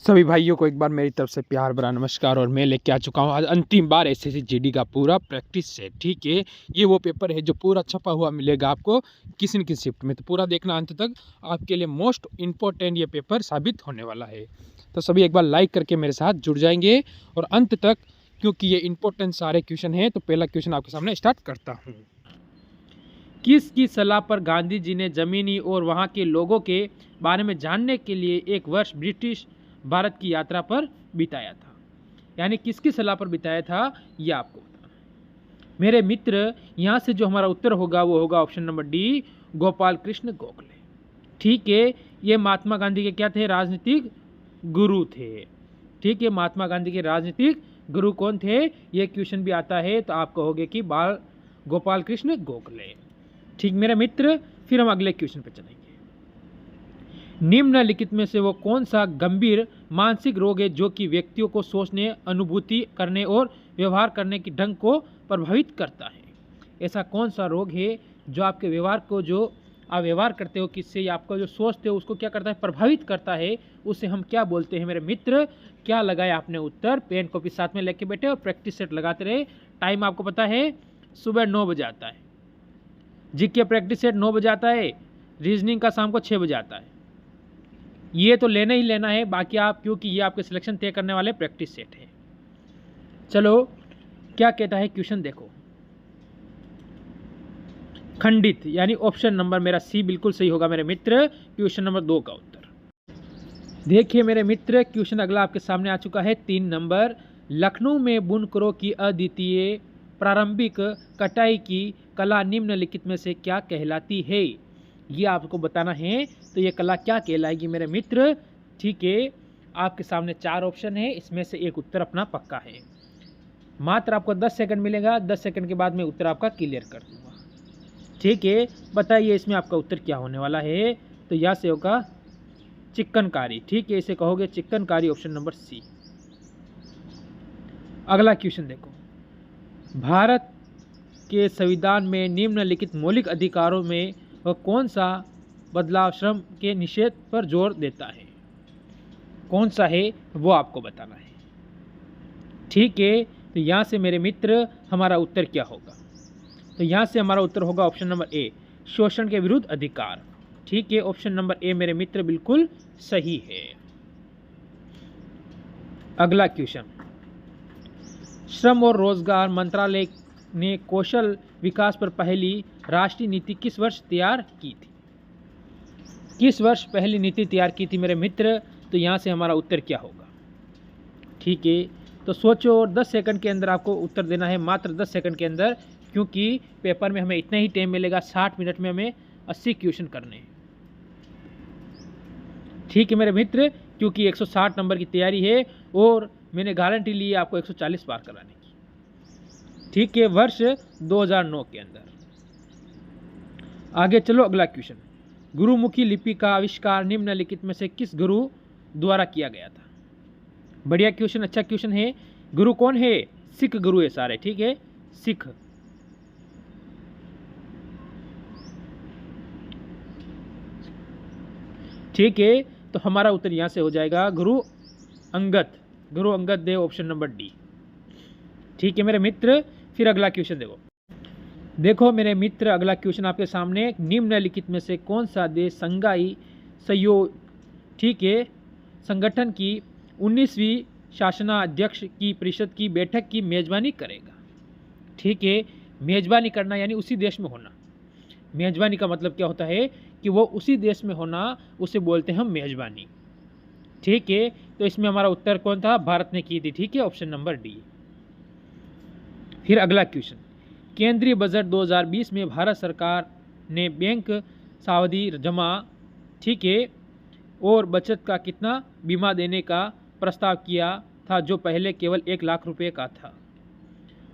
सभी भाइयों को एक बार मेरी तरफ से प्यार भरा नमस्कार। और मैं लेके आ चुका हूँ आज अंतिम बार एसएससी जीडी का पूरा प्रैक्टिस सेट। ठीक है, ये वो पेपर है जो पूरा छपा हुआ मिलेगा आपको किसी न किसी शिफ्ट में, तो पूरा देखना अंत तक। आपके लिए मोस्ट इम्पोर्टेंट ये पेपर साबित होने वाला है। तो सभी एक बार लाइक करके मेरे साथ जुड़ जाएंगे और अंत तक, क्योंकि ये इंपॉर्टेंट सारे क्वेश्चन हैं। तो पहला क्वेश्चन आपके सामने स्टार्ट करता हूँ। किसकी सलाह पर गांधी जी ने जमीनी और वहाँ के लोगों के बारे में जानने के लिए एक वर्ष ब्रिटिश भारत की यात्रा पर बिताया था? यानी किसकी सलाह पर बिताया था, ये आपको बताना है मेरे मित्र। यहाँ से जो हमारा उत्तर होगा वो होगा option number D, Gopal Krishna Gokhale. ठीक है, ये महात्मा गांधी के क्या थे? राजनीतिक गुरु थे। ठीक है, महात्मा गांधी के राजनीतिक गुरु कौन थे? ये क्वेश्चन भी आता है, तो आप कहोगे कि गोपाल कृष्ण गोखले। ठीक मेरे मित्र, फिर हम अगले क्वेश्चन पर चलेंगे। निम्नलिखित में से वो कौन सा गंभीर मानसिक रोग है जो कि व्यक्तियों को सोचने, अनुभूति करने और व्यवहार करने की ढंग को प्रभावित करता है? ऐसा कौन सा रोग है जो आपके व्यवहार को, जो आप व्यवहार करते हो किससे, आपको जो सोचते हो उसको क्या करता है? प्रभावित करता है। उसे हम क्या बोलते हैं मेरे मित्र? क्या लगाया आपने उत्तर? पेन कॉपी साथ में लेके बैठे और प्रैक्टिस सेट लगाते रहे। टाइम आपको पता है, सुबह 9 बजे आता है। जीके प्रैक्टिस सेट 9 बजे आता है, रीजनिंग का शाम को 6 बजे आता है। ये तो लेना ही लेना है, बाकी आप, क्योंकि ये आपके सिलेक्शन तय करने वाले प्रैक्टिस सेट है। चलो क्या कहता है क्वेश्चन देखो। खंडित, यानी ऑप्शन नंबर मेरा सी बिल्कुल सही होगा मेरे मित्र, क्वेश्चन नंबर 2 का उत्तर। देखिए मेरे मित्र, क्वेश्चन अगला आपके सामने आ चुका है 3 नंबर। लखनऊ में बुनकरों की अद्वितीय प्रारंभिक कटाई की कला निम्नलिखित में से क्या कहलाती है? ये आपको बताना है। तो ये कला क्या कहलाएगी मेरे मित्र? ठीक है, आपके सामने 4 ऑप्शन है, इसमें से एक उत्तर अपना पक्का है। मात्र आपको 10 सेकंड मिलेगा, 10 सेकंड के बाद मैं उत्तर आपका क्लियर कर दूंगा। ठीक है, बताइए इसमें आपका उत्तर क्या होने वाला है? तो यहाँ से होगा चिकनकारी। ठीक है, इसे कहोगे चिकनकारी, ऑप्शन नंबर सी। अगला क्वेश्चन देखो। भारत के संविधान में निम्नलिखित मौलिक अधिकारों में वह कौन सा बदलाव श्रम के निषेध पर जोर देता है? कौन सा है वो आपको बताना है। ठीक है, तो यहाँ से मेरे मित्र हमारा उत्तर क्या होगा? तो यहाँ से हमारा उत्तर होगा ऑप्शन नंबर ए, शोषण के विरुद्ध अधिकार। ठीक है, ऑप्शन नंबर ए मेरे मित्र बिल्कुल सही है। अगला क्वेश्चन। श्रम और रोजगार मंत्रालय ने कौशल विकास पर पहली राष्ट्रीय नीति किस वर्ष तैयार की थी? किस वर्ष पहली नीति तैयार की थी मेरे मित्र? तो यहाँ से हमारा उत्तर क्या होगा? ठीक है, तो सोचो और 10 सेकंड के अंदर आपको उत्तर देना है, मात्र 10 सेकंड के अंदर, क्योंकि पेपर में हमें इतना ही टाइम मिलेगा, 60 मिनट में हमें 80 क्वेश्चन करने हैं। ठीक है मेरे मित्र, क्योंकि 160 नंबर की तैयारी है और मैंने गारंटी ली है आपको 140 पार कराने की। ठीक है, वर्ष 2009 के अंदर। आगे चलो, अगला क्वेश्चन। गुरुमुखी लिपि का आविष्कार निम्नलिखित में से किस गुरु द्वारा किया गया था? बढ़िया क्वेश्चन, अच्छा क्वेश्चन है। गुरु कौन है? सिख गुरु है सारे। ठीक है, सिख। ठीक है, तो हमारा उत्तर यहां से हो जाएगा Guru Angad. Guru Angad Dev, option number D. ठीक है मेरे मित्र, फिर अगला क्वेश्चन देखो मेरे मित्र, अगला क्वेश्चन आपके सामने। निम्नलिखित में से कौन सा देश संघाई सहयोग, ठीक है, संगठन की 19वीं शासनाध्यक्ष की परिषद की बैठक की मेजबानी करेगा? ठीक है, मेजबानी करना यानी उसी देश में होना। मेजबानी का मतलब क्या होता है कि वो उसी देश में होना, उसे बोलते हैं हम मेजबानी। ठीक है, तो इसमें हमारा उत्तर कौन था? भारत ने की थी। ठीक है, ऑप्शन नंबर डी। फिर अगला क्वेश्चन। केंद्रीय बजट 2020 में भारत सरकार ने बैंक सावधि जमा, ठीक है, और बचत का कितना बीमा देने का प्रस्ताव किया था, जो पहले केवल 1 लाख रुपए का था?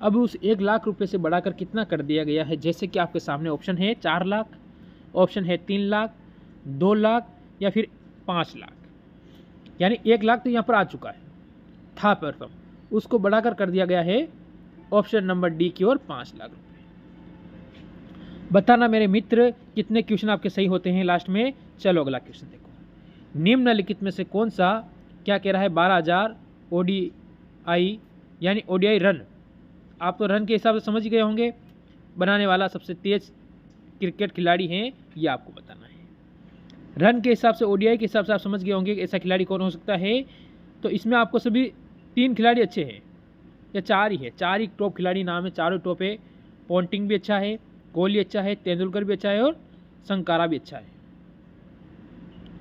अब उस 1 लाख रुपए से बढ़ाकर कितना कर दिया गया है? जैसे कि आपके सामने ऑप्शन है 4 लाख, ऑप्शन है 3 लाख, 2 लाख या फिर 5 लाख। यानी 1 लाख तो यहाँ पर आ चुका है, था प्रथम, उसको बढ़ाकर कर दिया गया है ऑप्शन नंबर डी की ओर 5 लाख रुपए। बताना मेरे मित्र कितने क्वेश्चन आपके सही होते हैं लास्ट में। चलो अगला क्वेश्चन देखो। निम्नलिखित में से कौन सा क्या कह रहा है, 12,000 ODI यानी ODI रन। आप तो रन के हिसाब से समझ गए होंगे, बनाने वाला सबसे तेज क्रिकेट खिलाड़ी हैं, ये आपको बताना है। रन के हिसाब से, ODI के हिसाब से आप समझ गए होंगे कि ऐसा खिलाड़ी कौन हो सकता है। तो इसमें आपको सभी 3 खिलाड़ी अच्छे हैं या 4 ही है, 4 ही टॉप खिलाड़ी नाम है, चारों टॉप है। पॉन्टिंग भी अच्छा है, कोहली अच्छा है, तेंदुलकर भी अच्छा है और संकारा भी अच्छा है।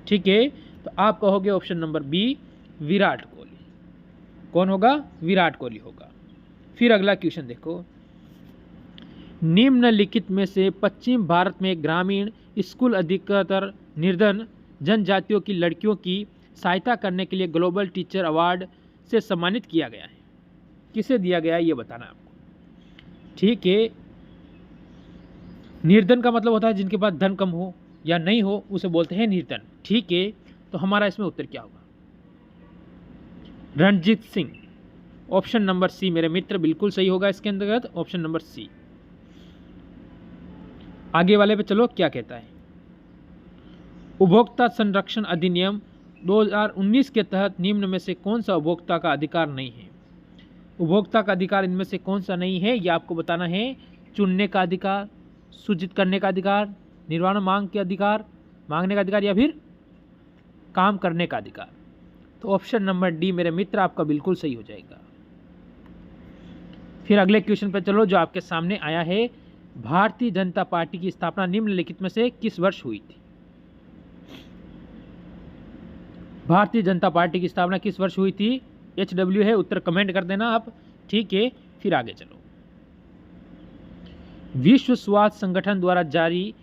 ठीक है, तो आप कहोगे option number B Virat Kohli. कौन होगा, विराट कोहली होगा। फिर अगला क्वेश्चन देखो, निम्नलिखित में से पश्चिम भारत में ग्रामीण स्कूल अधिकतर निर्धन जनजातियों की लड़कियों की सहायता करने के लिए ग्लोबल टीचर अवार्ड से सम्मानित किया गया है। किसे दिया गया है ये बताना है आपको। ठीक है, निर्धन का मतलब होता है जिनके पास धन कम हो या नहीं हो, उसे बोलते हैं निर्धन। ठीक है, तो हमारा इसमें उत्तर क्या होगा, Ranjit Singh. Option number C मेरे मित्र बिल्कुल सही होगा इसके अंतर्गत, ऑप्शन नंबर सी। आगे वाले पे चलो, क्या कहता है, उपभोक्ता संरक्षण अधिनियम 2019 के तहत निम्न में से कौन सा उपभोक्ता का अधिकार नहीं है। उपभोक्ता का अधिकार इनमें से कौन सा नहीं है, ये आपको बताना है। चुनने का अधिकार, सूचित करने का अधिकार, निर्वाण मांग के अधिकार, मांगने का अधिकार, या फिर काम करने का अधिकार। तो ऑप्शन नंबर डी मेरे मित्र आपका बिल्कुल सही हो जाएगा। फिर अगले क्वेश्चन पर चलो, जो आपके सामने आया है, भारतीय जनता पार्टी की स्थापना निम्नलिखित में से किस वर्ष हुई थी। भारतीय जनता पार्टी की स्थापना किस वर्ष हुई थी, HW है, उत्तर कमेंट कर देना आप। ठीक है, फिर आगे चलो, विश्व स्वास्थ्य संगठन द्वारा जारी,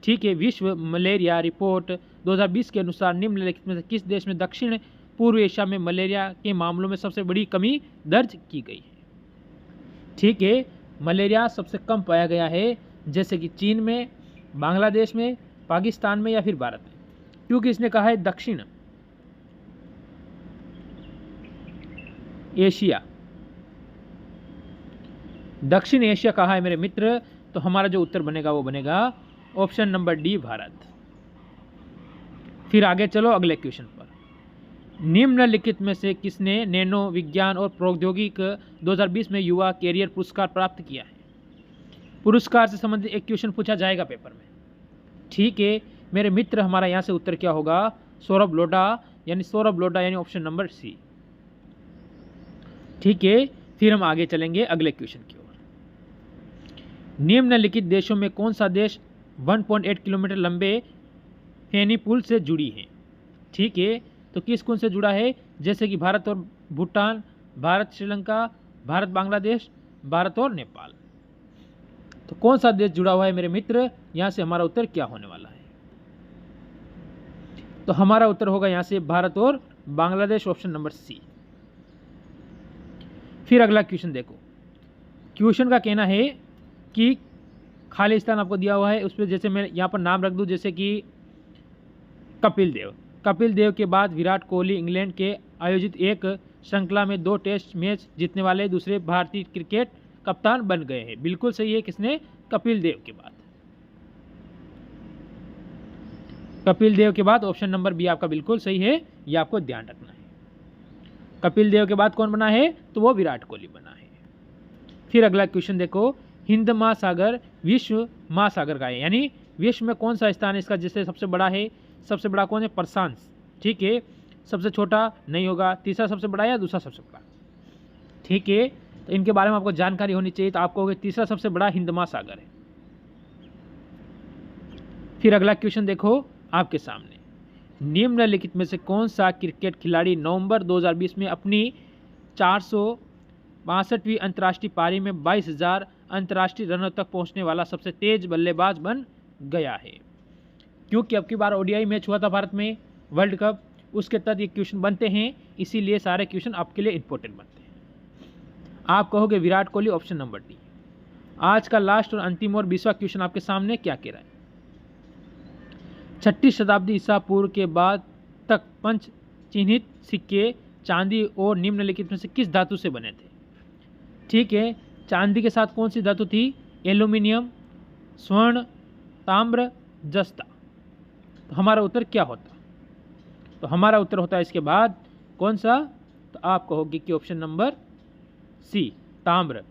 ठीक है, विश्व मलेरिया रिपोर्ट 2020 के अनुसार निम्नलिखित में से किस देश में दक्षिण पूर्व एशिया में मलेरिया के मामलों में सबसे बड़ी कमी दर्ज की गई है। ठीक है, मलेरिया सबसे कम पाया गया है, जैसे कि चीन में, बांग्लादेश में, पाकिस्तान में या फिर भारत में, क्योंकि इसने कहा है दक्षिण एशिया, दक्षिण एशिया कहा है मेरे मित्र। तो हमारा जो उत्तर बनेगा वो बनेगा ऑप्शन नंबर डी भारत। फिर आगे चलो अगले क्वेश्चन पर, निम्नलिखित में से किसने नैनो विज्ञान और प्रौद्योगिकी 2020 में युवा कैरियर पुरस्कार प्राप्त किया है। पुरस्कार से संबंधित एक क्वेश्चन पूछा जाएगा पेपर में। ठीक है मेरे मित्र, हमारा यहाँ से उत्तर क्या होगा, सौरभ लोढ़ा, यानी ऑप्शन नंबर सी। ठीक है, फिर हम आगे चलेंगे अगले क्वेश्चन की ओर। निम्नलिखित देशों में कौन सा देश 1.8 किलोमीटर लंबे फेनी पुल से जुड़ी है। ठीक है, तो किस कौन से जुड़ा है, जैसे कि भारत और भूटान, भारत श्रीलंका, भारत बांग्लादेश, भारत और नेपाल। तो कौन सा देश जुड़ा हुआ है मेरे मित्र, यहां से हमारा उत्तर क्या होने वाला है। तो हमारा उत्तर होगा यहां से भारत और बांग्लादेश, ऑप्शन नंबर सी। फिर अगला क्वेश्चन देखो, क्वेश्चन का कहना है कि खाली स्थान आपको दिया हुआ है, उस पर जैसे मैं यहाँ पर नाम रख दूँ, जैसे कि कपिल देव। कपिल देव के बाद विराट कोहली इंग्लैंड के आयोजित एक श्रृंखला में 2 टेस्ट मैच जीतने वाले दूसरे भारतीय क्रिकेट कप्तान बन गए हैं। बिल्कुल सही है, किसने, कपिल देव के बाद। कपिल देव के बाद ऑप्शन नंबर बी आपका बिल्कुल सही है, ये आपको ध्यान रखना है। कपिल देव के बाद कौन बना है, तो वो विराट कोहली बना है। फिर अगला क्वेश्चन देखो, हिंद महासागर विश्व महासागर का है, यानी विश्व में कौन सा स्थान है इसका जिससे सबसे बड़ा है। सबसे बड़ा कौन है, प्रशांत। ठीक है, सबसे छोटा नहीं होगा, तीसरा सबसे बड़ा या दूसरा सबसे बड़ा। ठीक है, तो इनके बारे में आपको जानकारी होनी चाहिए, तो आपको तीसरा सबसे बड़ा हिंद महासागर है। फिर अगला क्वेश्चन देखो आपके सामने, निम्नलिखित में से कौन सा क्रिकेट खिलाड़ी नवंबर 2020 में अपनी 462वीं अंतर्राष्ट्रीय पारी में 22,000 अंतर्राष्ट्रीय रनों तक पहुंचने वाला सबसे तेज बल्लेबाज बन गया है। क्योंकि अब की बार ODI मैच हुआ था भारत में, वर्ल्ड कप, उसके तहत ये क्वेश्चन बनते हैं, इसीलिए सारे क्वेश्चन आपके लिए इंपॉर्टेंट बनते हैं। आप कहोगे Virat Kohli, option number D. आज का लास्ट और अंतिम और 20वां क्वेश्चन आपके सामने क्या कह रहा है, 6ठी शताब्दी ईसा पूर्व के बाद तक पंच चिन्हित सिक्के चांदी और निम्नलिखित में से किस धातु से बने थे। ठीक है, चांदी के साथ कौन सी धातु थी, एल्यूमिनियम, स्वर्ण, ताम्र, जस्ता। तो हमारा उत्तर क्या होता, तो हमारा उत्तर होता है इसके बाद कौन सा? तो आप कहोगे कि ऑप्शन नंबर सी, ताम्र।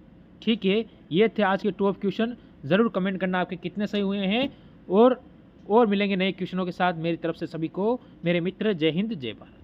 ठीक है, ये थे आज के टॉप क्वेश्चन। ज़रूर कमेंट करना आपके कितने सही हुए हैं, और मिलेंगे नए क्वेश्चनों के साथ। मेरी तरफ से सभी को मेरे मित्र, जय हिंद जय भारत।